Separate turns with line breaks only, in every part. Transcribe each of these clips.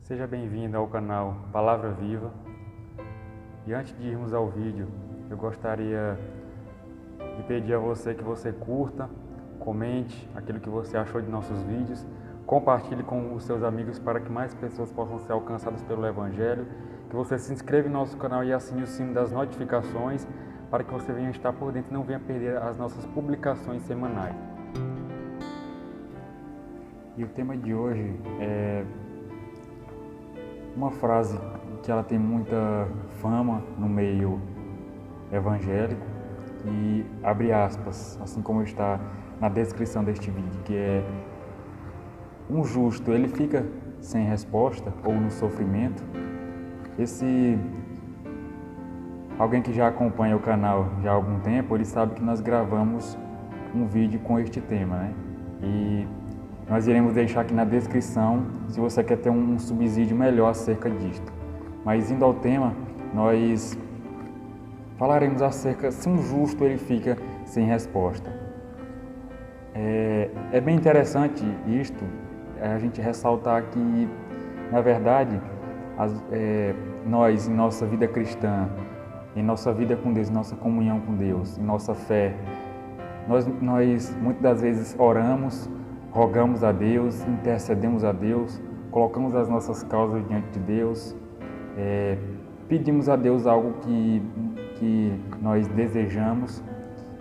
Seja bem-vindo ao canal Palavra Viva. E antes de irmos ao vídeo, eu gostaria de pedir a você que você curta, comente aquilo que você achou de nossos vídeos, compartilhe com os seus amigos para que mais pessoas possam ser alcançadas pelo Evangelho, que você se inscreva em nosso canal e assine o sino das notificações para que você venha estar por dentro e não venha perder as nossas publicações semanais. E o tema de hoje é uma frase que ela tem muita fama no meio evangélico e abre aspas, assim como está na descrição deste vídeo, que é: um justo, ele fica sem resposta ou no sofrimento. Alguém que já acompanha o canal já há algum tempo, ele sabe que nós gravamos um vídeo com este tema, né? E nós iremos deixar aqui na descrição se você quer ter um subsídio melhor acerca disto. Mas indo ao tema, nós falaremos acerca se um justo ele fica sem resposta. É bem interessante isto, a gente ressaltar que, na verdade, nós em nossa vida cristã, em nossa vida com Deus, em nossa comunhão com Deus, em nossa fé, nós muitas das vezes oramos, rogamos a Deus, intercedemos a Deus, colocamos as nossas causas diante de Deus, pedimos a Deus algo que nós desejamos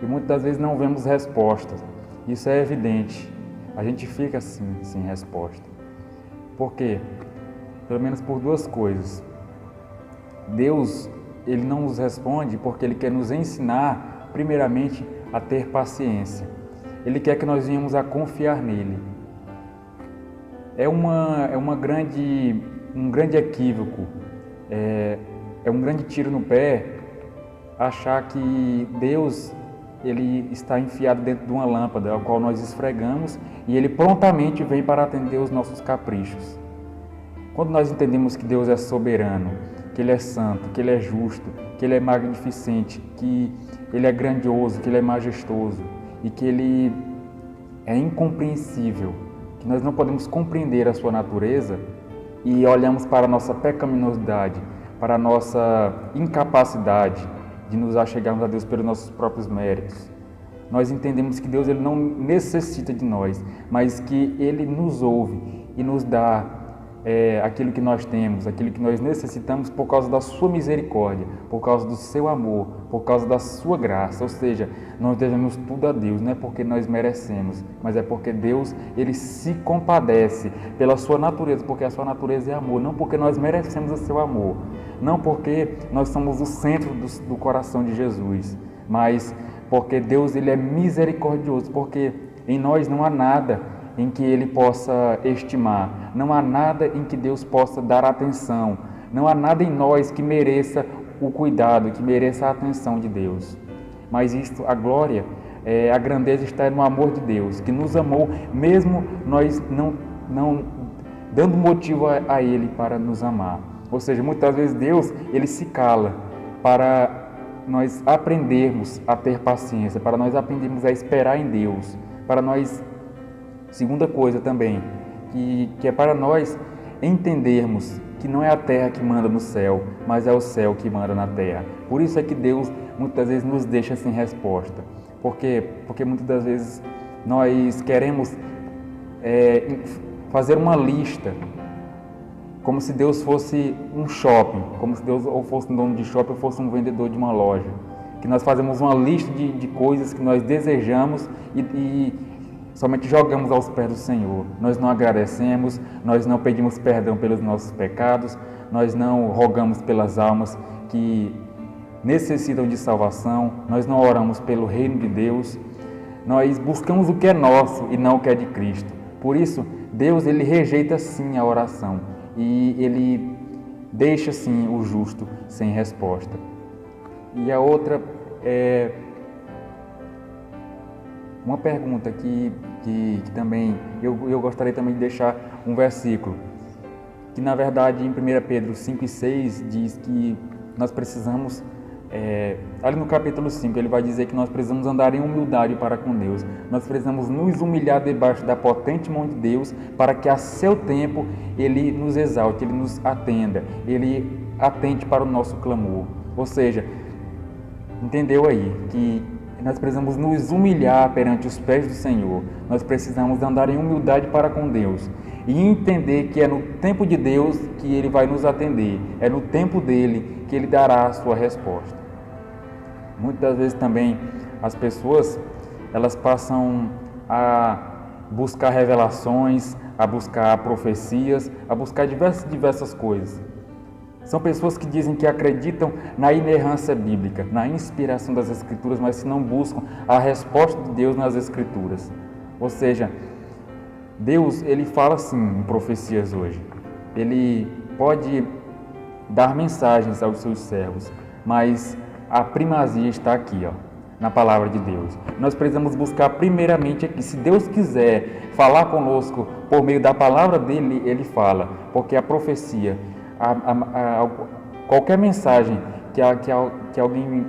e muitas das vezes não vemos respostas. Isso é evidente, a gente fica assim, sem resposta. Por quê? Pelo menos por duas coisas. Deus, Ele não nos responde porque Ele quer nos ensinar, primeiramente, a ter paciência. Ele quer que nós venhamos a confiar nele. É um grande equívoco, é um grande tiro no pé achar que Deus ele está enfiado dentro de uma lâmpada, a qual nós esfregamos e ele prontamente vem para atender os nossos caprichos. Quando nós entendemos que Deus é soberano, que Ele é santo, que Ele é justo, que Ele é magnificente, que Ele é grandioso, que Ele é majestoso e que Ele é incompreensível, que nós não podemos compreender a sua natureza e olhamos para a nossa pecaminosidade, para a nossa incapacidade de nos achegarmos a Deus pelos nossos próprios méritos. Nós entendemos que Deus ele não necessita de nós, mas que Ele nos ouve e nos dá aquilo que nós temos, aquilo que nós necessitamos por causa da sua misericórdia, por causa do seu amor, por causa da sua graça. Ou seja, nós devemos tudo a Deus, não é porque nós merecemos, mas é porque Deus ele se compadece pela sua natureza, porque a sua natureza é amor, não porque nós merecemos o seu amor, não porque nós somos o centro do coração de Jesus, mas porque Deus ele é misericordioso, porque em nós não há nada em que Ele possa estimar, não há nada em que Deus possa dar atenção, não há nada em nós que mereça o cuidado, que mereça a atenção de Deus. Mas isto, a glória, a grandeza está no amor de Deus, que nos amou, mesmo nós não dando motivo a Ele para nos amar. Ou seja, muitas vezes Deus, Ele se cala para nós aprendermos a ter paciência, para nós aprendermos a esperar em Deus, para nós... Segunda coisa também, que é para nós entendermos que não é a terra que manda no céu, mas é o céu que manda na terra. Por isso é que Deus muitas vezes nos deixa sem resposta. Porque muitas das vezes nós queremos fazer uma lista, como se Deus fosse um shopping, como se Deus ou fosse um dono de shopping ou fosse um vendedor de uma loja. Que nós fazemos uma lista de coisas que nós desejamos e somente jogamos aos pés do Senhor. Nós não agradecemos, nós não pedimos perdão pelos nossos pecados, nós não rogamos pelas almas que necessitam de salvação, nós não oramos pelo reino de Deus, nós buscamos o que é nosso e não o que é de Cristo. Por isso, Deus ele rejeita sim a oração e Ele deixa sim o justo sem resposta. E a outra é uma pergunta que também eu gostaria também de deixar um versículo, que na verdade em 1 Pedro 5 e 6 diz que nós precisamos ali no capítulo 5, ele vai dizer que nós precisamos andar em humildade para com Deus. Nós precisamos nos humilhar debaixo da potente mão de Deus para que a seu tempo Ele nos exalte, Ele nos atenda, Ele atente para o nosso clamor. Ou seja, entendeu aí que nós precisamos nos humilhar perante os pés do Senhor. Nós precisamos andar em humildade para com Deus e entender que é no tempo de Deus que Ele vai nos atender, é no tempo dEle que Ele dará a sua resposta. Muitas vezes também as pessoas, elas passam a buscar revelações, a buscar profecias, a buscar diversas coisas. São pessoas que dizem que acreditam na inerrância bíblica, na inspiração das Escrituras, mas que não buscam a resposta de Deus nas Escrituras. Ou seja, Deus, Ele fala sim em profecias hoje. Ele pode dar mensagens aos seus servos, mas a primazia está aqui, na palavra de Deus. Nós precisamos buscar primeiramente aqui. Se Deus quiser falar conosco por meio da palavra dele, Ele fala, porque a profecia, qualquer mensagem que alguém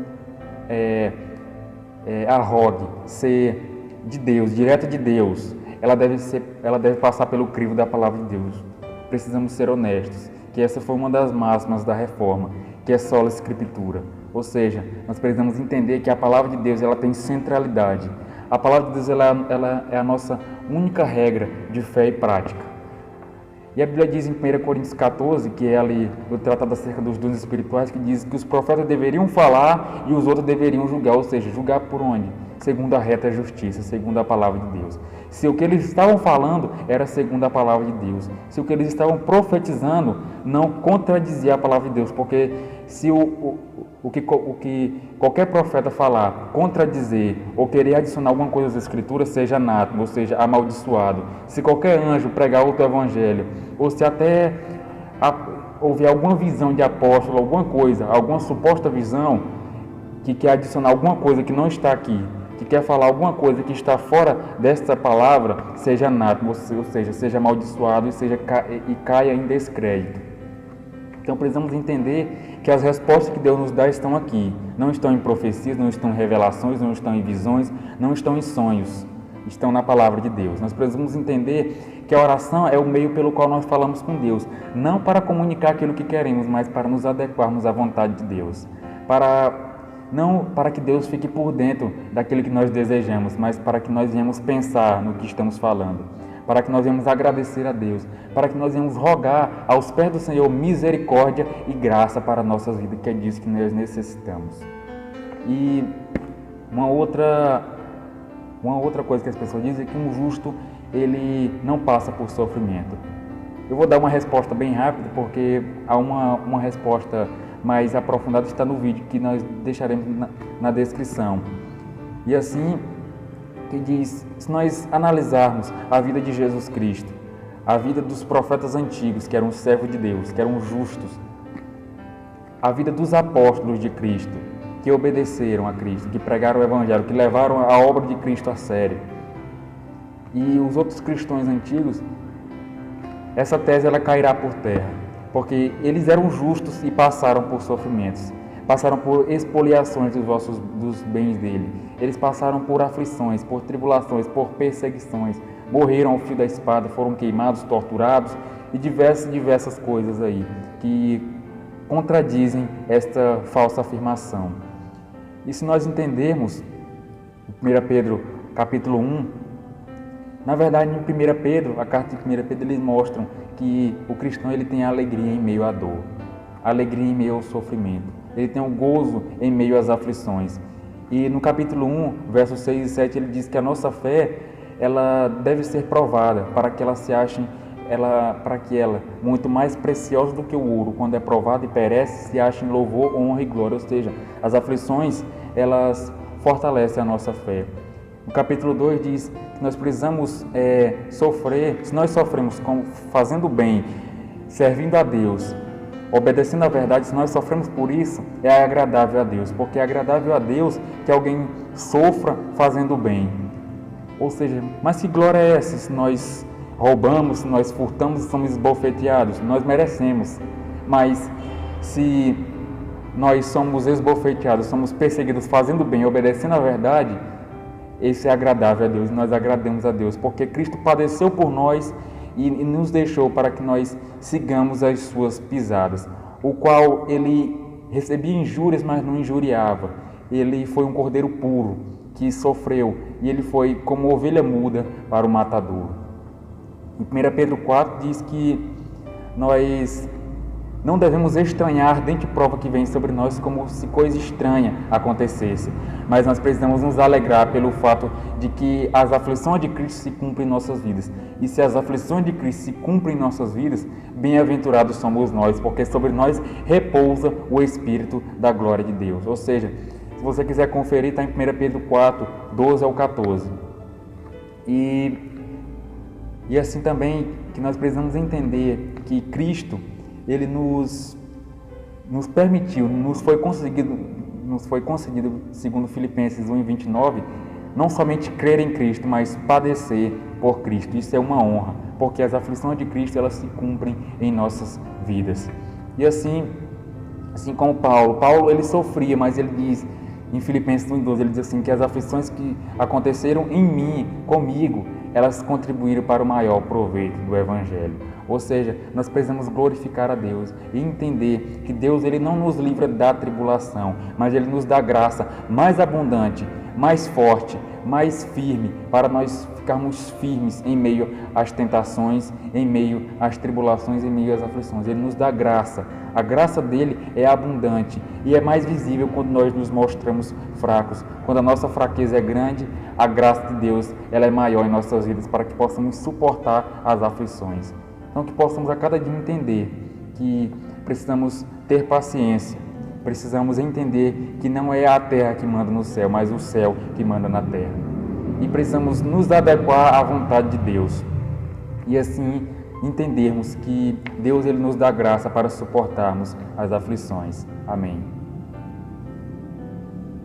arrogue ser de Deus, direto de Deus, ela deve passar pelo crivo da palavra de Deus. Precisamos ser honestos, que essa foi uma das máximas da reforma, que é sola escritura. Ou seja, nós precisamos entender que a palavra de Deus ela tem centralidade. A palavra de Deus ela é a nossa única regra de fé e prática. E a Bíblia diz em 1 Coríntios 14, que é ali o tratado acerca dos dons espirituais, que diz que os profetas deveriam falar e os outros deveriam julgar. Ou seja, julgar por onde? Segundo a reta justiça, segundo a palavra de Deus. Se o que eles estavam falando era segundo a palavra de Deus, se o que eles estavam profetizando não contradizia a palavra de Deus, porque se o que qualquer profeta falar, contradizer ou querer adicionar alguma coisa às Escrituras, seja anátema, ou seja, amaldiçoado. Se qualquer anjo pregar outro evangelho, ou se até houver alguma visão de apóstolo, alguma coisa, alguma suposta visão, que quer adicionar alguma coisa que não está aqui, que quer falar alguma coisa que está fora desta palavra, seja anátema, ou seja, seja amaldiçoado e caia em descrédito. Então precisamos entender que as respostas que Deus nos dá estão aqui. Não estão em profecias, não estão em revelações, não estão em visões, não estão em sonhos. Estão na palavra de Deus. Nós precisamos entender que a oração é o meio pelo qual nós falamos com Deus. Não para comunicar aquilo que queremos, mas para nos adequarmos à vontade de Deus. Não para que Deus fique por dentro daquilo que nós desejamos, mas para que nós venhamos pensar no que estamos falando, para que nós venhamos agradecer a Deus, para que nós venhamos rogar aos pés do Senhor misericórdia e graça para a nossa vida, que é disso que nós necessitamos. E uma outra coisa que as pessoas dizem é que um justo, ele não passa por sofrimento. Eu vou dar uma resposta bem rápida, porque há uma resposta mais aprofundada está no vídeo que nós deixaremos na descrição. E assim, que diz, se nós analisarmos a vida de Jesus Cristo, a vida dos profetas antigos, que eram servos de Deus, que eram justos, a vida dos apóstolos de Cristo, que obedeceram a Cristo, que pregaram o Evangelho, que levaram a obra de Cristo a sério, e os outros cristãos antigos, essa tese ela cairá por terra, porque eles eram justos e passaram por sofrimentos, passaram por expoliações dos bens dele, eles passaram por aflições, por tribulações, por perseguições, morreram ao fio da espada, foram queimados, torturados e diversas coisas aí que contradizem esta falsa afirmação. E se nós entendermos 1 Pedro capítulo 1, na verdade, em 1 Pedro, a carta de 1 Pedro, eles mostram que o cristão ele tem alegria em meio à dor, alegria em meio ao sofrimento, ele tem o gozo em meio às aflições. E no capítulo 1, versos 6 e 7, ele diz que a nossa fé, ela deve ser provada para que ela se ache, muito mais preciosa do que o ouro, quando é provada e perece, se ache em louvor, honra e glória. Ou seja, as aflições, elas fortalecem a nossa fé. No capítulo 2 diz que nós precisamos sofrer, se nós sofremos fazendo o bem, servindo a Deus, obedecendo à verdade, se nós sofremos por isso, é agradável a Deus, porque é agradável a Deus que alguém sofra fazendo o bem. Ou seja, mas que glória é essa se nós roubamos, se nós furtamos e somos esbofeteados? Nós merecemos, mas se nós somos esbofeteados, somos perseguidos fazendo bem, obedecendo a verdade, esse é agradável a Deus, nós agradamos a Deus, porque Cristo padeceu por nós e nos deixou para que nós sigamos as suas pisadas, o qual ele recebia injúrias, mas não injuriava. Ele foi um cordeiro puro, que sofreu, e ele foi como ovelha muda para o matadouro. Em 1 Pedro 4 diz que nós não devemos estranhar a ardente prova que vem sobre nós como se coisa estranha acontecesse, mas nós precisamos nos alegrar pelo fato de que as aflições de Cristo se cumprem em nossas vidas. E se as aflições de Cristo se cumprem em nossas vidas, bem-aventurados somos nós, porque sobre nós repousa o Espírito da glória de Deus. Ou seja, se você quiser conferir, está em 1 Pedro 4, 12 ao 14. E assim também que nós precisamos entender que Cristo, ele nos permitiu, nos foi concedido, segundo Filipenses 1:29, não somente crer em Cristo, mas padecer por Cristo. Isso é uma honra, porque as aflições de Cristo, elas se cumprem em nossas vidas. E assim como Paulo ele sofria, mas ele diz, em Filipenses 1:12, ele diz assim, que as aflições que aconteceram em mim, comigo, elas contribuíram para o maior proveito do Evangelho. Ou seja, nós precisamos glorificar a Deus e entender que Deus ele não nos livra da tribulação, mas Ele nos dá graça mais abundante, mais forte, mais firme, para nós ficarmos firmes em meio às tentações, em meio às tribulações, em meio às aflições. Ele nos dá graça. A graça dele é abundante e é mais visível quando nós nos mostramos fracos. Quando a nossa fraqueza é grande, a graça de Deus ela é maior em nossas vidas para que possamos suportar as aflições. Então, que possamos a cada dia entender que precisamos ter paciência, precisamos entender que não é a terra que manda no céu, mas o céu que manda na terra. E precisamos nos adequar à vontade de Deus. E assim entendermos que Deus ele nos dá graça para suportarmos as aflições. Amém.